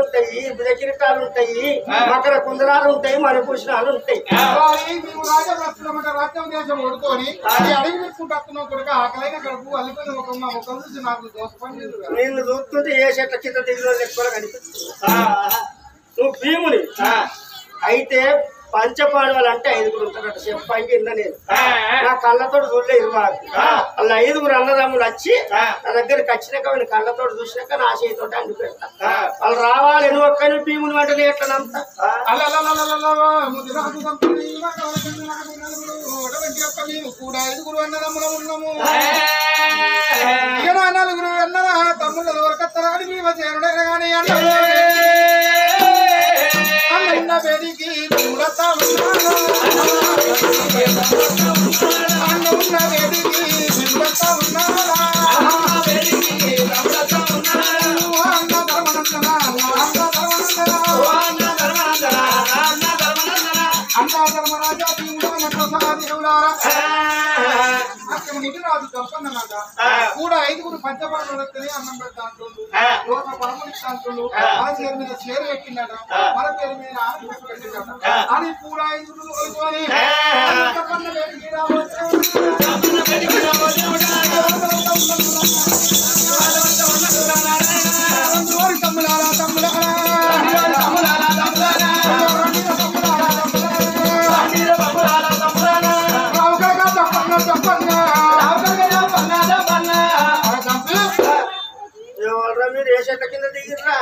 ఉంటాయి, కిరీటాలు ఉంటాయి, మకర కుందరాలు ఉంటాయి, మణిభూషణాలు ఉంటాయి. మేము రాజ్యం దేశం ఓడుకొని అడిగి పెట్టుకుంటున్నాం కొడుక ఆకలైన కడుపు అల్లిపోయిన ఒక చూసి నాకు దోషపడి నిన్ను చూస్తుంటే ఏ చెట్ల కింద దిగులో ఎక్కువ కనిపిస్తుంది. నువ్వు భీముని అయితే పంచపాండవులు అంటే 5 ఉంటారట. చెప్పండి కింద నేను నా కళ్ళతో చూడలేదు. అలా 5 అన్నదమ్ములు వచ్చి నా దగ్గరికి వచ్చినాక వీళ్ళు కళ్ళతో చూసినాక నా చేతితో అండి పెడతా. వాళ్ళు రావాలి నువ్వు ఒక్కని భీముని వెంటనే ఎట్లా నమ్ముతా. కూడా 5 అన్నదమ్ములు ఉన్నాము. 4 అన్నదా తమ్ముళ్ళు దొరకత్తరా అని మేము చేరుడైనా కానీ అన్న బెదికి చూడతా ఉన్నాను. అన్న ఉన్న బెదికి చూడతా ఉన్నారా అన్న ధర్మనందనా అన్న ధర్మరాజా రాజు తప్పన్నమాట కూడా 5 పంచపాండవులకి అన్నం పెడతా అంటుండు. లోక పరమనిస్తా అంటుండు. మన పేరు మీద చేరు పెట్టిందట, మన పేరు మీద పెట్టిందట అని కూడా 5 తమ్ములారా తమ్ములారా మీరు ఏ చెట్ల కింద దిగిర్రా?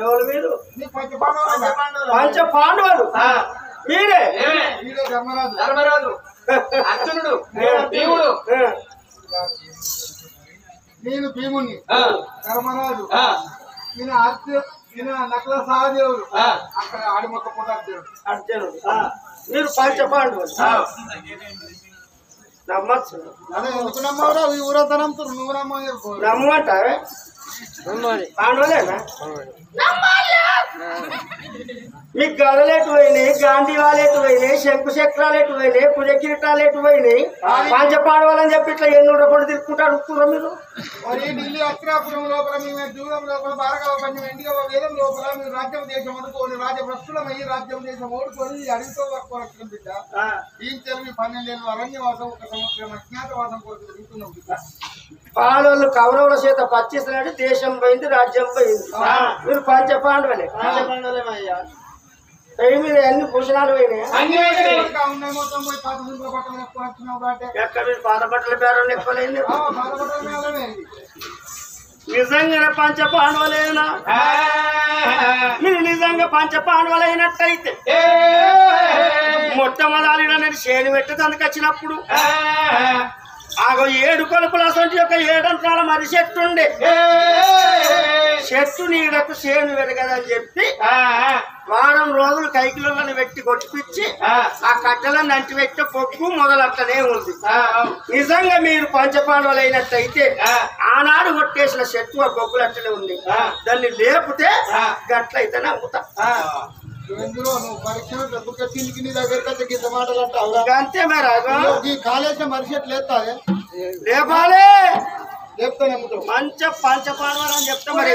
ఎవరు మీరు? పంచపాండవులు మీరే? ధర్మరాజు అర్జునుడు భీముడు. నేను భీముని, ధర్మరాజు ఈయన నకల సహదేవుడు, అక్కడ ఆడిమొక్క పూట అర్జునుడు. మీరు పంచపాండవులు నమ్మచ్చు. అదే ఎందుకు నమ్మవురా? ఈ ఊరంతా నమ్ముతారు, నువ్వు నమ్మంటావే? పాండవులేనా? మీకు గదలేటు పోయినాయి, గాంధీ వాళ్ళేటు పోయినాయి, శంకు చక్రాలు ఎటు పోయినాయి, పుజకిరీటాలు ఎటు పోయినాయి. పంచపాండవులని చెప్పి ఇట్లా 800 కూడా తిరుక్కుంటూ అడుగుతున్నారు మీరు. మరి ఢిల్లీ అస్త్రాపురం లోపల మేము దూరం లోపల భారగవ పంచం ఎండిగవ వేదం లోపల మీరు రాజ్యం దేశం అనుకోని రాజభ్రష్టులమయ్యి రాజ్యం దేశం ఓడుకొని అడిగితో వరకు బిడ్డ. ఈ తెలుగు 12 ఏళ్ళు అరణ్యవాసం, 1 సంవత్సరం అజ్ఞాతవాసం కోసం తిరుగుతున్నాం బిడ్డ. పాలలు కౌరవుల చేత పచ్చిస్తున్నాడు, దేశం పోయింది, రాజ్యం పోయింది. మీరు పంచపాండవులే. మీద అన్ని భూషణాలు పోయినాయి. ఎక్కడ పాత బట్టల పేరు ఎక్కువలేదు. నిజంగా పంచపాండవులేనా? మీరు నిజంగా పంచపాండవులైనట్టయితే మొట్టమొదటి శేని పెట్టేందుకు వచ్చినప్పుడు ఆగో 7 కొలుపుల సొంటి యొక్క 7 అంతరాల మరి చెట్టు ఉండే. చెట్టు నీడకు శేను పెరగదని చెప్పి వారం రోజులు కైకిలను పెట్టి కొట్టిపిచ్చి ఆ కట్టెలను అంటి పెట్టే పొగ్గు మొదలట్టనే ఉంది. నిజంగా మీరు పంచపాండవులు అయినట్టయితే ఆనాడు కొట్టేసిన చెట్టు ఆ బొగ్గులు అట్టనే ఉంది. దాన్ని లేపితే గట్లయితే నమ్ముతా. నువ్వు పరీక్ష డబ్బుకి నీ దగ్గర గిద్ద మాటలు అంటావు అంతే. మరి ఈ కాలేజ్ మనిషి ఎట్లా లేస్తావే? లేపాలి, లేపుతా నమ్ముతావు. పంచపాండవులు అని చెప్తా. మరి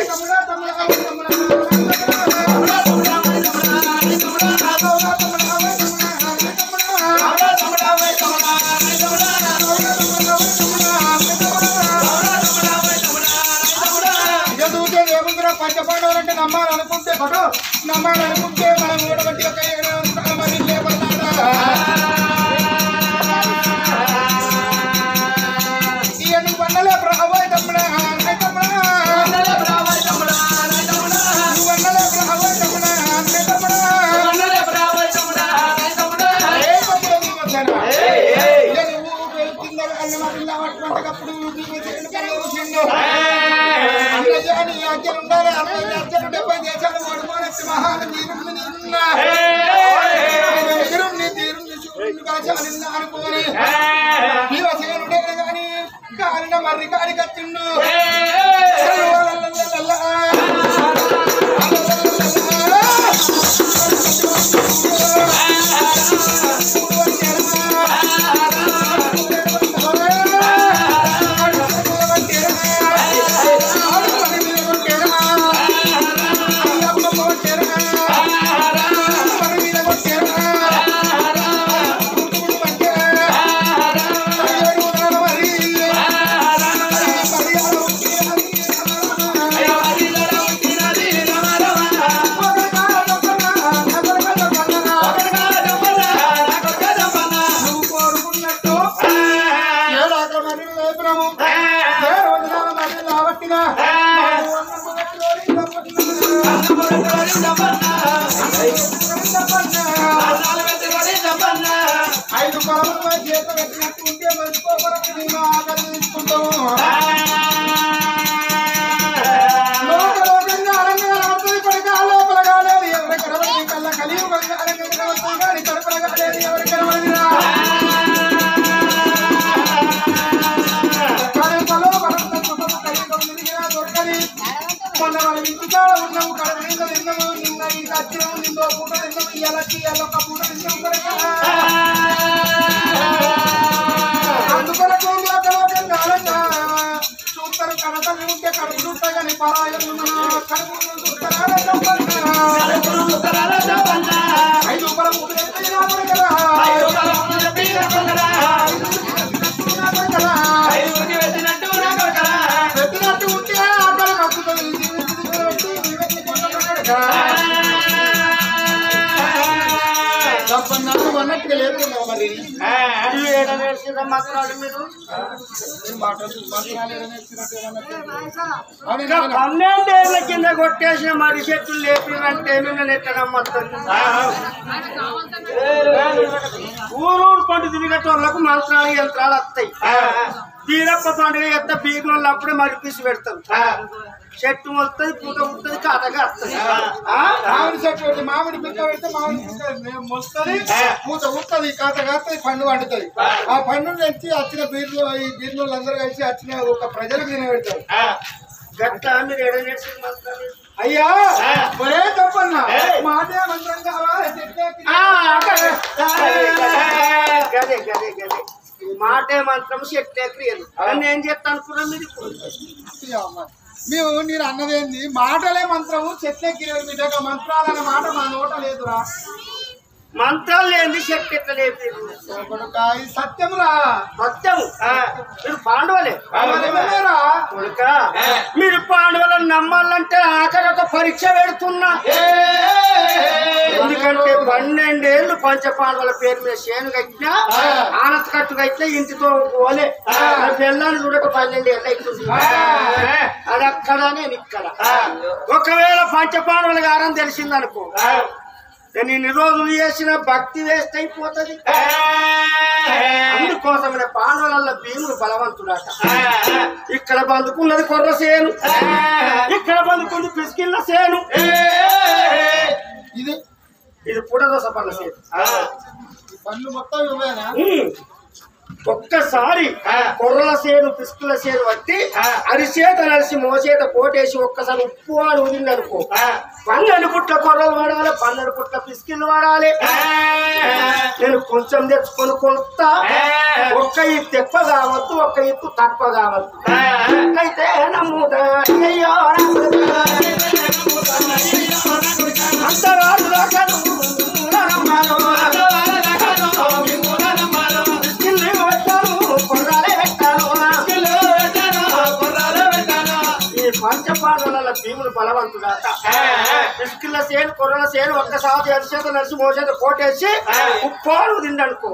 ఏముందిరా పంచపాండవులు అంటే నమ్మాలనుకుంటే పడు, నమ్మాలనుకుంటే మనం ఓడబట్టి ఒక మరి లేపడతాడా ఇవన్నీ వన్నలే ప్రభావ తమ్ముడా తమ్ముడా వన్నలే ప్రభావ తమ్ముడా ఉండాలి. 70 దేశాలు ఓడిపోయినట్టు మహానీరుని అనుకోని శివసేనుడే కానీ కాలిన మర్రి కాడి కట్టిండు. ఐదు పరమ చేత పెట్టినట్టు ఉంటే మర్చిపోకరకు మేము ఆకలి తీసుకుంటాము లోకంగా అరంగా ఆడుతుంది పడక లోపల కాలేదు ఎవరి కనబడి కల్లా కలిగి అరంగా కనబడుతుంది కానీ కడపల కాలేదు ఎవరి కనబడినా కడపలో పడత సుఖము కలిగినా దొరకని మొన్న వాళ్ళ ఇంటికాడ ఉన్నాము కడప మీద తిన్నాము నిన్న ఇంత వచ్చినాము నిన్న పూట తిన్నాము ఇయ్యాలకి ఇయ్యాలొక్క పూట తిన్నాము కనుక అందుకొరకు లోకంగా అరంగా చూస్తారు కడతలు ఉంటే కడుపు చూస్తా కానీ పరాయలు కడుపు చూస్తారా ఐదు పరం పెట్టినట్టు ఉంటే ఆకలి కక్కుతుంది అన్నట్టుగా లేకుండా మరి పన్నెండేళ్ల కింద కొట్టేసిన మరి చెట్లు లేపినంటే నిన్న ఎట్లా నమ్మొస్తుంది ఊరూరు పండు తిరిగేటోళ్ళకు మంత్రాలు యంత్రాలు వస్తాయి బీరప్ప పండుగ ఎత్త బీగులు అప్పుడే మరిపీసి పెడతారు చెట్టు వస్తుంది పూట ఉంటుంది కాతగా వస్తుంది మామిడి చెట్టు పెట్టి మామిడి పిక్క పెడితే మామిడి వస్తుంది పూత ఉత్తది కాతగా వస్తుంది పండు వండుతుంది ఆ పండు తెచ్చి వచ్చిన బీర్లు ఈ బీర్లు అందరూ కలిసి వచ్చిన ఒక ప్రజలకు తినబెడతారు గట్లా మీరు ఎడ అయ్యా ఒరే తప్పన్నా మాటే మంత్రం కావాలి గదే గదే గదే మాటే మంత్రం చెట్టే క్రియలు నేను చెప్తా అనుకున్నా మీరు ఇప్పుడు మేము నేను అన్నదేంది మాటలే మంత్రము చెట్లే కిరలు బిడ్డగా మంత్రాలనే మాట మా నోట లేదురా మంత్రాలు లేని చెట్టు ఎట్లా లేపి సత్యమురా సత్యము మీరు పాండవులే కొడుక మీరు పాండవులను నమ్మాలంటే ఆఖరి ఒక పరీక్ష పెడుతున్నా ఎందుకంటే 12 ఏళ్ళు పంచ పాండవుల పేరు మీద చేను కట్టినా ఆనత కట్టు కట్టినా ఇంటితో పోలే పిల్లల్ని చూడక 12 ఏళ్ళు అవుతుంది అది అక్కడ నేను ఇక్కడ ఒకవేళ పంచ పాండవుల గారని తెలిసిందనుకో నేను ఇన్ని రోజులు చేసిన భక్తి వేస్ట్ అయిపోతుంది అందుకోసమైన పాండవుల భీముడు బలవంతుడట ఇక్కడ బందుకున్నది కొర్ర సేను ఇక్కడ బందుకుంది పిసికిళ్ళ సేను ఇది పుడదోస పండ్ల సేను పండ్లు మొత్తం ఇవ్వేనా ఒక్కసారి కొర్రల సేను పిసుకుల సేను పట్టి అరిచేత నలిసి మోచేత పోటేసి ఒక్కసారి ఉప్పు అని ఊదింది అనుకో 12 పుట్ల కొర్రలు వాడాలి 12 పుట్ల పిసికిళ్ళు వాడాలి నేను కొంచెం తెచ్చుకొని కొలుస్తా ఒక్క ఇత్తు ఎక్కువ కావద్దు ఒక్క ఇత్తు తక్కువ కావద్దు అయితే నమ్ముతా అంతవాడు పంచపాండవుల భీముడు బలవంతుడాట పిసికిళ్ళ సేను కొర్రల సేను ఒక్కసారి అరిచేత నడిచి మోసేత కోటేసి ఉప్పాడు తిండనుకో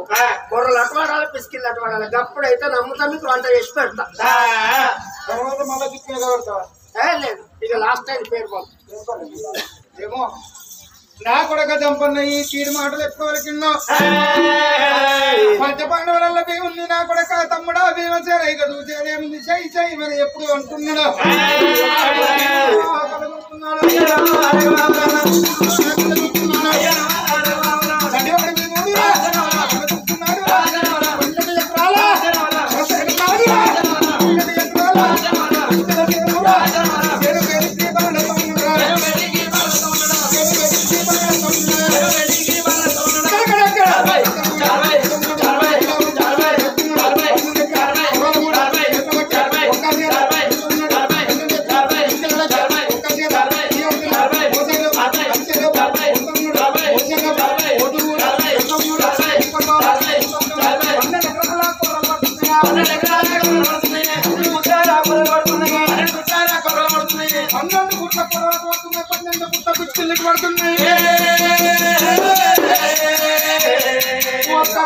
కొర్రలు అటువాడాలి పిసికిళ్ళు అటువాడాలి అప్పుడైతే నమ్ముతా మీకు వంట చేసి పెడతా తర్వాత మళ్ళీ లేదు ఇక లాస్ట్ టైం పేరు ఏమో నా కొడక చంపన్న ఈ చీడి మాటలు ఎప్పటివరకు పంచపాండవుల భీముంది నా కొడక తమ్ముడా భీమసేన ఇక చూసేదేముంది చెయ్యి చెయ్యి మరి ఎప్పుడు అంటున్నాడు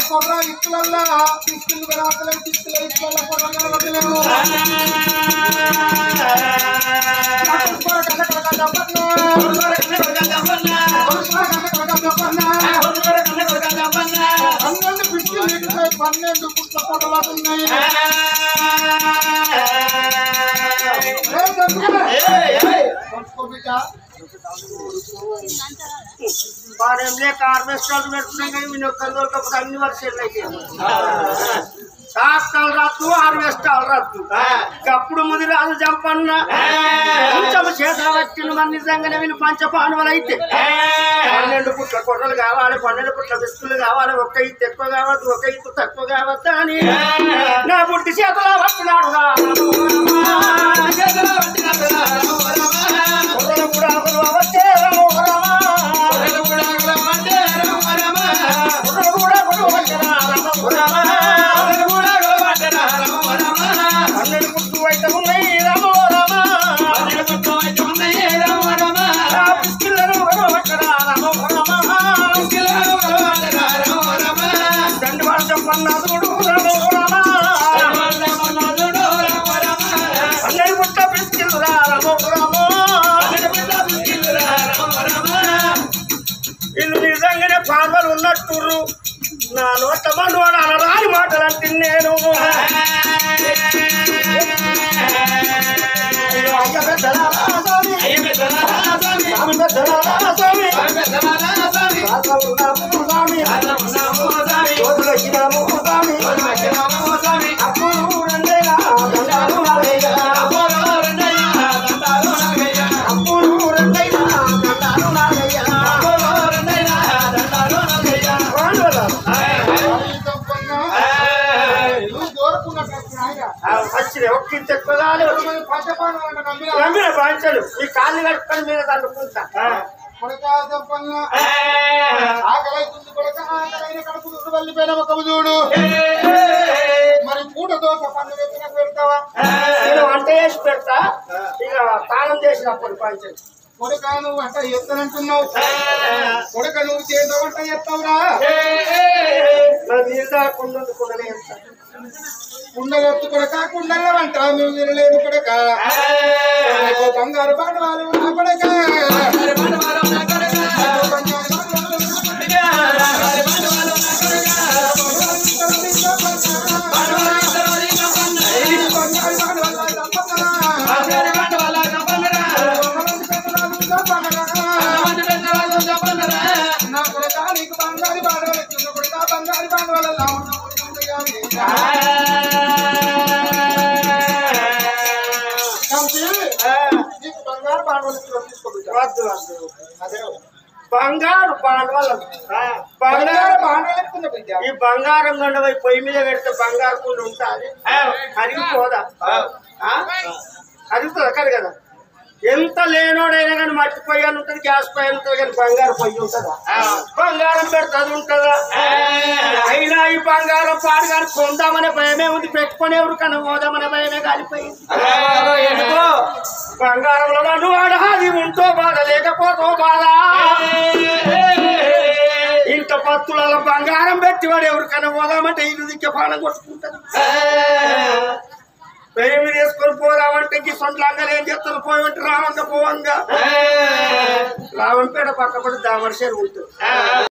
కొర్ర ఇక్కులల్లా తీసుకుని రాత్రులు తీసుకుని ఇక్కుల కొర్రలు వదిలేము 12 పుట్ల కొడలున్నాయి వారేంలే హార్వెస్టర్లు పెడుతున్నాం కానీ మీరు ఒక్క దొరకకపోతే అన్ని వర్షాలు అయితే ట్రాక్టర్ రద్దు హార్వెస్టర్ రద్దు అప్పుడు ముదిరాజు జంపన్న కొంచెం చేతులు పట్టిన మన నిజంగానే వీళ్ళు పంచపాండవులు అయితే 12 పుట్ల కొర్రలు కావాలి 12 పుట్ల బిస్కులు కావాలి ఒక ఇత్తు ఎక్కువ కావద్దు ఒక ఇత్తు తక్కువ కావద్దు అని నా పుట్టి చేతులు పట్టినాడు కూడా వచ్చే ఇల్లు నిజంగానే పాండవులు ఉన్నట్టుర్రు నా నోట మనవాడు అనరాని మాటలు అంటే నేను వచ్చినాయి ఒక్కింత ఎక్కువగానే నమ్మిన బాంచలు ఈ కాళ్ళు కట్టుకొని మీద తట్టుకుంటా మరి పూట దోశ పండు పెడతావా నేను వంట చేసి పెడతా ఇక తాళం చేసినప్పుడు పంచలు కొడుక నువ్వు వంట చేస్తానంటున్నావు కొడుక నువ్వు చేత వంట చేస్తావురా నీళ్ళు కుండ కుండనే కుండలొత్తు కొడక కుండల్లో వంట నువ్వు వినలేదు కొడక బంగారు పాడవాళ్ళు ఉన్న కొడక నా కొడక నీకు బంగారు పాడవాలి చిన్న కొడక బంగారు పాడవాళ్ళ బంగారు పాడవాలి వద్దు వద్దు బంగారు పాండవాళ్ళు బంగారు పాడవాలి బిడ్డ ఈ బంగారం కొండ పోయి పొయ్యి మీద పెడితే బంగారు కుండ ఉంటుంది కరిగిపోదా కరుగుతుందా కరగదా ఎంత లేనోడైనా కానీ మట్టి పొయ్యి అని ఉంటుంది గ్యాస్ పొయ్యి ఉంటుంది కానీ బంగారు పొయ్యి ఉంటుందా బంగారం పెడితే అది ఉంటుందా అయినా ఈ బంగారం పాడు కానీ కొందామనే భయమే ఉంది పెట్టుకుని ఎవరు కన్నా పోదామనే భయమే కాలిపోయింది బంగారంలో నన్ను వాడాది ఉంటో బాధ లేకపోతో బాధ ఇంత పత్తులలో బంగారం పెట్టి వాడు ఎవరికైనా పోదామంటే ఇల్లు దిక్కే పానం కొట్టుకుంటారు పెయ్యి వేసుకొని పోదామంటే ఇంక సొంతలంగా ఏం చేస్తారు పోయి రావంగా పోవంగా రావణపేట పక్కపడి దామర్షేరు ఉంటుంది